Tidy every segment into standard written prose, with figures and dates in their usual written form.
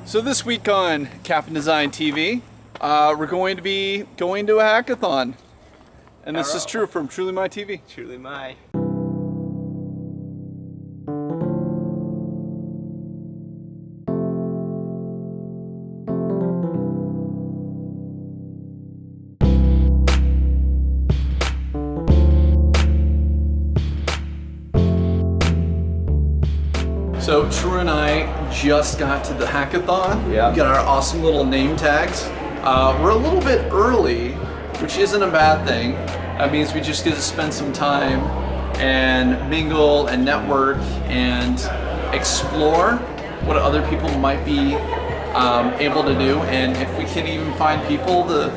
So this week on Capon Design TV, we're going to be going to a hackathon. And this is true from Truly My TV. Truly My. So True and I just got to the hackathon. Yeah. We got our awesome little name tags. We're a little bit early, which isn't a bad thing. That means we just get to spend some time and mingle and network and explore what other people might be able to do. And if we can even find people to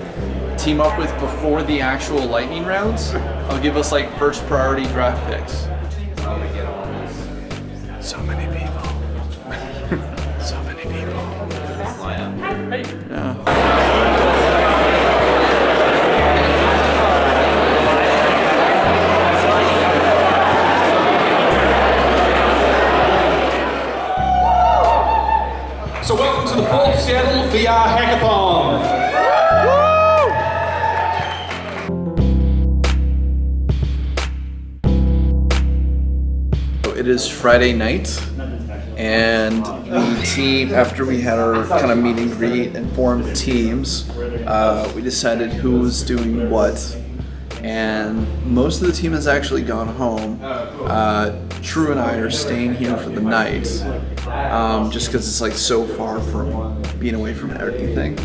team up with before the actual lightning rounds, I'll give us like first priority draft picks. So many people. So many people. Yeah. So welcome to the 4th Seattle VR Hackathon. It is Friday night, and the team, after we had our kind of meet and greet and formed teams, we decided who was doing what, and most of the team has actually gone home. True and I are staying here for the night, just because it's like so far from being away from everything,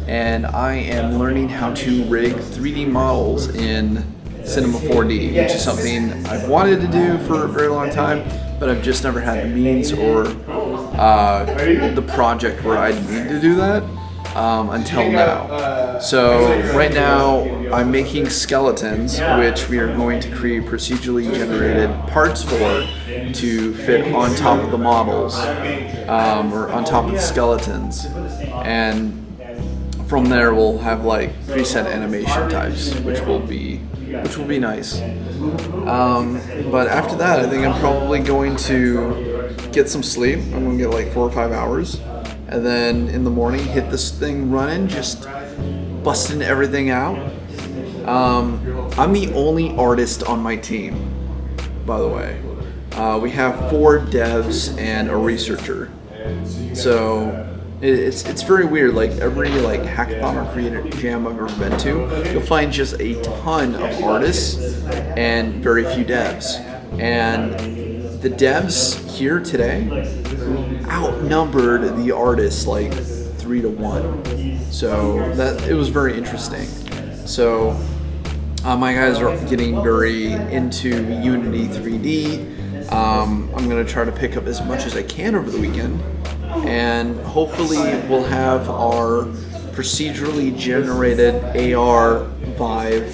and I am learning how to rig 3D models in Cinema 4D, which is something I've wanted to do for a very long time, but I've just never had the means or the project where I need to do that until now. So right now I'm making skeletons, which we are going to create procedurally generated parts for to fit on top of the models or on top of the skeletons, and from there we'll have like preset animation types, which will be nice. But after that, I think I'm probably going to get some sleep. I'm going to get like 4 or 5 hours. And then in the morning, hit this thing running, just busting everything out. I'm the only artist on my team, by the way. We have 4 devs and a researcher. So it's very weird. Like every hackathon or creator jam I've ever been to, you'll find just a ton of artists and very few devs. And the devs here today outnumbered the artists like 3 to 1. So that it was very interesting. So my guys are getting very into Unity 3D. I'm gonna try to pick up as much as I can over the weekend. And hopefully we'll have our procedurally generated AR Vive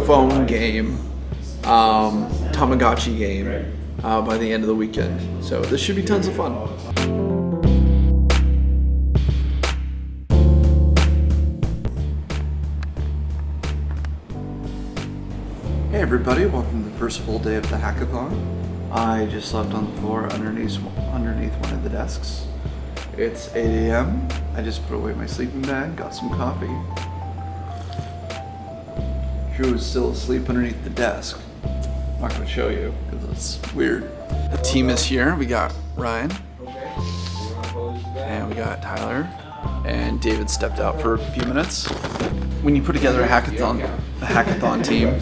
phone game, Tamagotchi game, by the end of the weekend. So this should be tons of fun. Hey everybody, welcome to the first full day of the hackathon. I just slept on the floor underneath one of the desks. It's 8 a.m. I just put away my sleeping bag, got some coffee. Drew is still asleep underneath the desk. I'm not gonna show you because it's weird. The team is here. We got Ryan, and we got Tyler, and David stepped out for a few minutes. When you put together a hackathon team,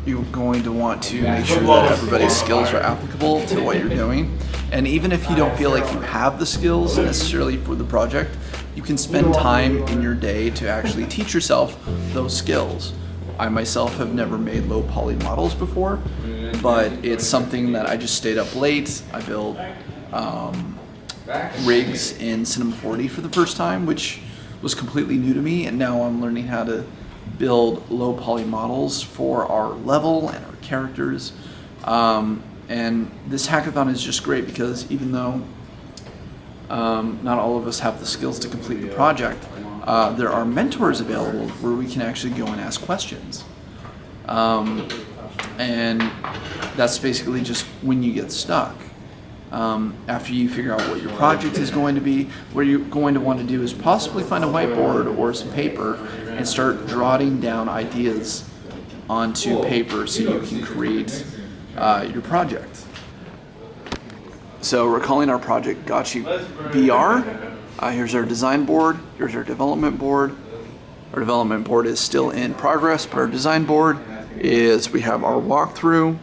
you're going to want to make sure that everybody's skills are applicable to what you're doing. And even if you don't feel like you have the skills necessarily for the project, you can spend time in your day to actually teach yourself those skills. I myself have never made low poly models before, but it's something that I just stayed up late. I built rigs in Cinema 4D for the first time, which was completely new to me, and now I'm learning how to build low poly models for our level and our characters. And this hackathon is just great because even though not all of us have the skills to complete the project, there are mentors available where we can actually go and ask questions. And that's basically just when you get stuck. after you figure out what your project is going to be, what you're going to want to do is possibly find a whiteboard or some paper and start jotting down ideas onto paper so you can create your project. So we're calling our project Gotchi VR. Here's our design board, here's our development board. Our development board is still in progress, but our design board is, we have our walkthrough,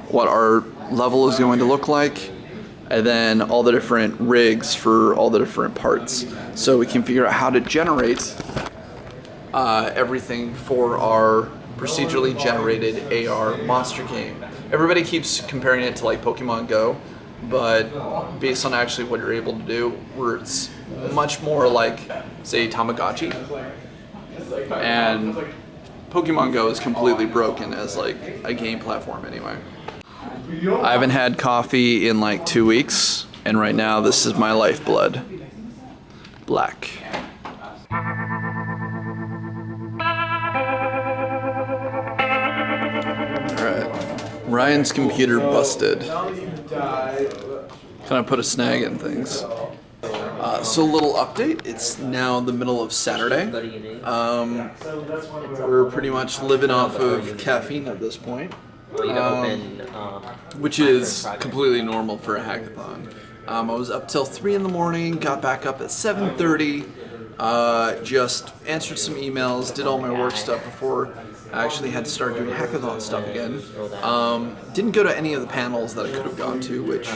what our level is going to look like, and then all the different rigs for all the different parts. So we can figure out how to generate everything for our procedurally generated AR monster game. Everybody keeps comparing it to like Pokemon Go, but based on actually what you're able to do, where it's much more like, say, Tamagotchi. And Pokemon Go is completely broken as like a game platform anyway. I haven't had coffee in like 2 weeks, and right now this is my lifeblood. Black. Alright. Ryan's computer busted. Kind of put a snag in things. So a little update, it's now the middle of Saturday. We're pretty much living off of caffeine at this point, which is completely normal for a hackathon. I was up till 3 in the morning, got back up at 7:30, just answered some emails, did all my work stuff before I actually had to start doing hackathon stuff again. Didn't go to any of the panels that I could have gone to, which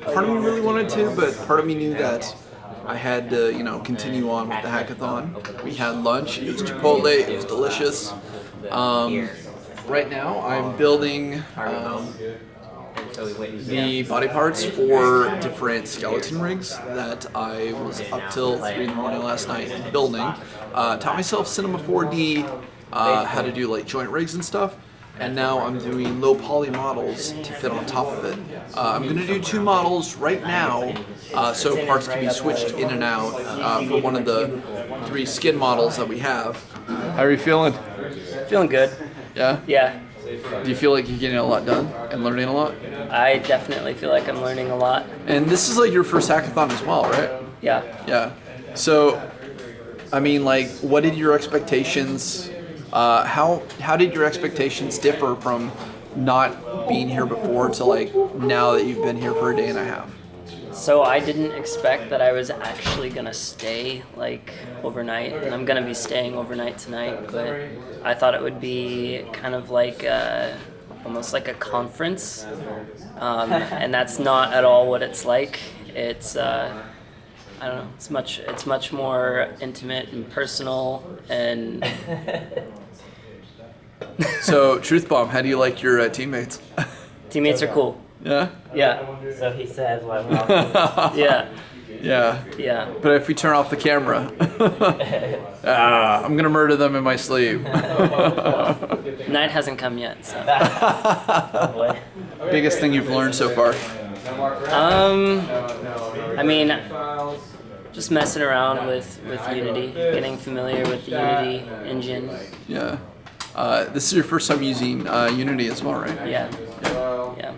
part of me really wanted to, but part of me knew that I had to, continue on with the hackathon. We had lunch, it was Chipotle, it was delicious. Right now I'm building the body parts for different skeleton rigs that I was up till 3 in the morning last night building. Taught myself Cinema 4D, how to do like joint rigs and stuff. And now I'm doing low poly models to fit on top of it. I'm going to do 2 models right now, so parts can be switched in and out for one of the 3 skin models that we have. How are you feeling? Feeling good. Yeah? Yeah. Do you feel like you're getting a lot done and learning a lot? I definitely feel like I'm learning a lot. And this is like your first hackathon as well, right? Yeah. Yeah. So, I mean, like, what did your expectations? How did your expectations differ from not being here before to like now that you've been here for a day and a half? So I didn't expect that I was actually gonna stay like overnight, and I'm gonna be staying overnight tonight. But I thought it would be kind of like almost like a conference, and that's not at all what it's like. It's I don't know. It's much more intimate and personal and. So, Truth Bomb, how do you like your teammates? Teammates are cool. Yeah? Yeah. So he says while we're Yeah. Yeah. Yeah. But if we turn off the camera, I'm gonna murder them in my sleep. Night hasn't come yet, so. Biggest thing you've learned so far? I mean, just messing around with Unity, getting familiar with the Unity engine. Yeah. This is your first time using Unity as well, right? Yeah. Yeah.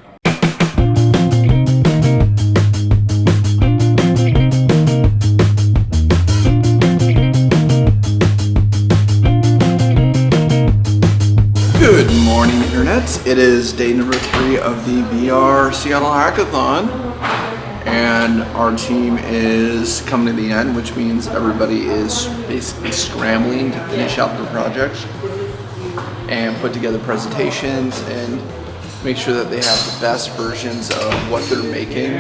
Good morning, Internet. It is day number 3 of the VR Seattle Hackathon, and our team is coming to the end, which means everybody is basically scrambling to finish out their projects and put together presentations and make sure that they have the best versions of what they're making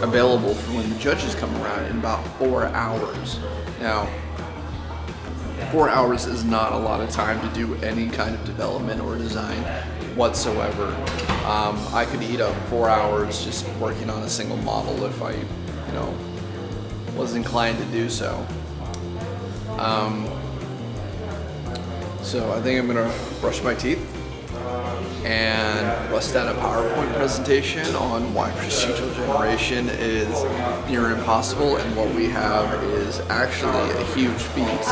available for when the judges come around in about 4 hours. Now, 4 hours is not a lot of time to do any kind of development or design whatsoever. I could eat up 4 hours just working on a single model if I, was inclined to do so. So I think I'm gonna brush my teeth and bust out a PowerPoint presentation on why procedural generation is near impossible and what we have is actually a huge feat.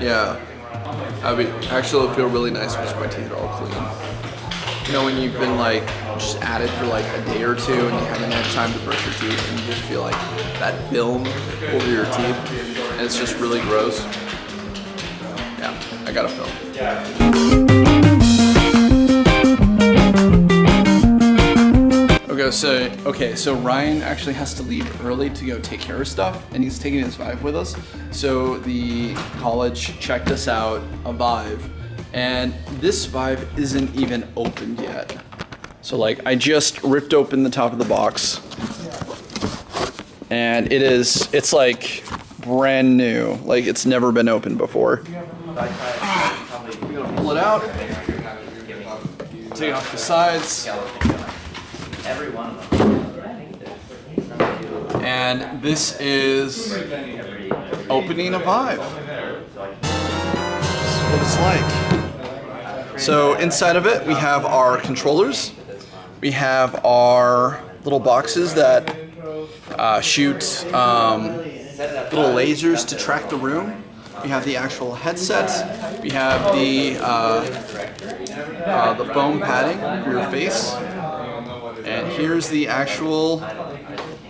Yeah, I would actually feel really nice once my teeth are all clean. You know, when you've been like just at it for like a day or two and you haven't had time to brush your teeth and you just feel like that film over your teeth and it's just really gross. Yeah, I got a film. Okay, so Ryan actually has to leave early to go take care of stuff, and he's taking his Vive with us. So the college checked us out a Vive, and this Vive isn't even opened yet. So like, I just ripped open the top of the box, and it's like brand new, like it's never been opened before. We're gonna pull it out, take off the sides. Every one of them. And this is opening a Vive. This is what it's like. So inside of it, we have our controllers. We have our little boxes that shoot little lasers to track the room. We have the actual headset. We have the foam padding for your face. And here's the actual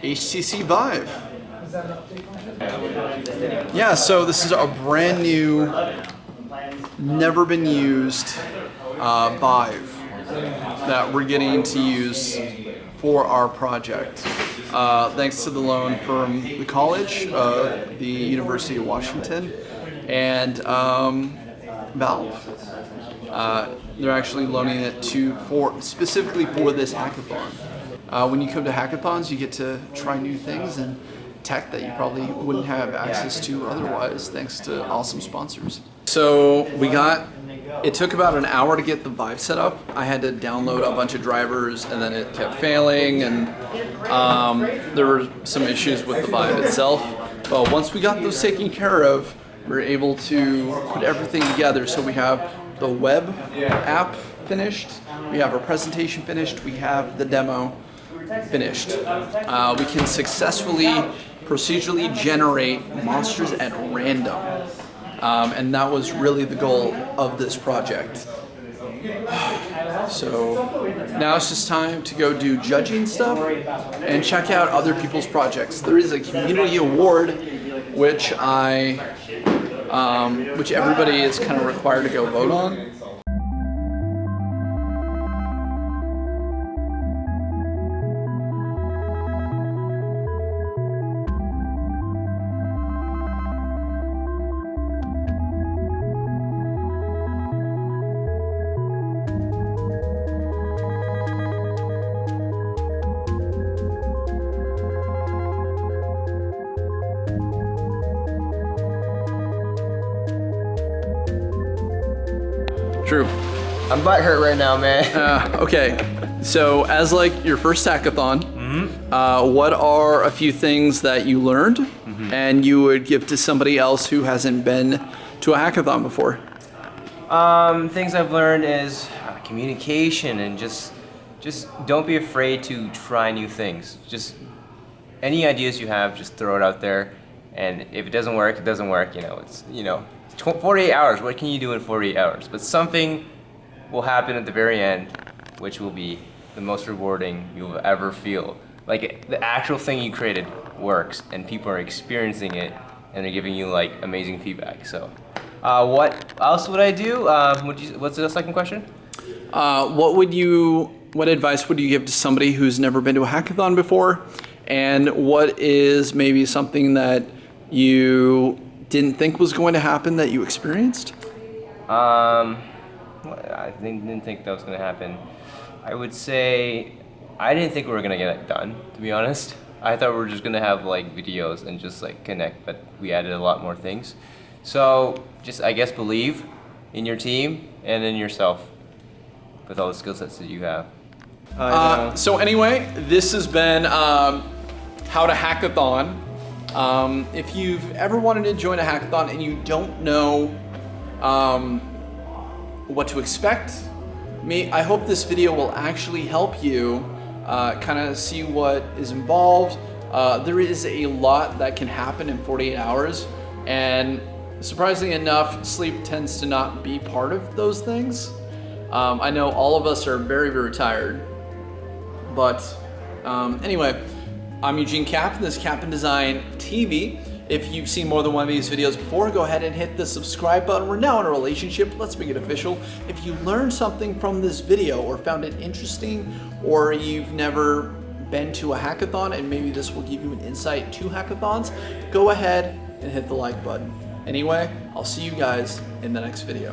HTC Vive. Yeah, so this is a brand new, never been used Vive that we're getting to use for our project. Thanks to the loan from the college of the University of Washington and Valve. They're actually loaning it specifically for this hackathon. When you come to hackathons, you get to try new things and tech that you probably wouldn't have access to otherwise, thanks to awesome sponsors. So it took about an hour to get the Vive set up. I had to download a bunch of drivers and then it kept failing, and there were some issues with the Vive itself. But once we got those taken care of, we were able to put everything together. So we have the web app finished, we have our presentation finished, we have the demo finished. We can successfully procedurally generate monsters at random. And that was really the goal of this project. So now it's just time to go do judging stuff and check out other people's projects. There is a community award which everybody is kind of required to go vote on. True. I'm butthurt right now, man. Okay, so as like your first hackathon, what are a few things that you learned and you would give to somebody else who hasn't been to a hackathon before? Things I've learned is communication, and just don't be afraid to try new things. Just any ideas you have, just throw it out there, and if it doesn't work, it doesn't work. 48 hours, what can you do in 48 hours? But something will happen at the very end, which will be the most rewarding you'll ever feel. Like, the actual thing you created works, and people are experiencing it, and they're giving you like amazing feedback. So, what else would I do? What's the second question? What advice would you give to somebody who's never been to a hackathon before? And what is maybe something that you didn't think was going to happen that you experienced? I didn't think that was going to happen. I would say I didn't think we were going to get it done, to be honest. I thought we were just going to have like videos and just like connect, but we added a lot more things. So just, I guess, believe in your team and in yourself with all the skill sets that you have. So anyway, this has been How to Hackathon. If you've ever wanted to join a hackathon and you don't know what to expect, I hope this video will actually help you kind of see what is involved. There is a lot that can happen in 48 hours, and Surprisingly enough, sleep tends to not be part of those things. I know all of us are very, very tired, but anyway, I'm Eugene Capon, this is Capon Design TV. If you've seen more than one of these videos before, go ahead and hit the subscribe button. We're now in a relationship, let's make it official. If you learned something from this video or found it interesting, or you've never been to a hackathon and maybe this will give you an insight to hackathons, go ahead and hit the like button. Anyway, I'll see you guys in the next video.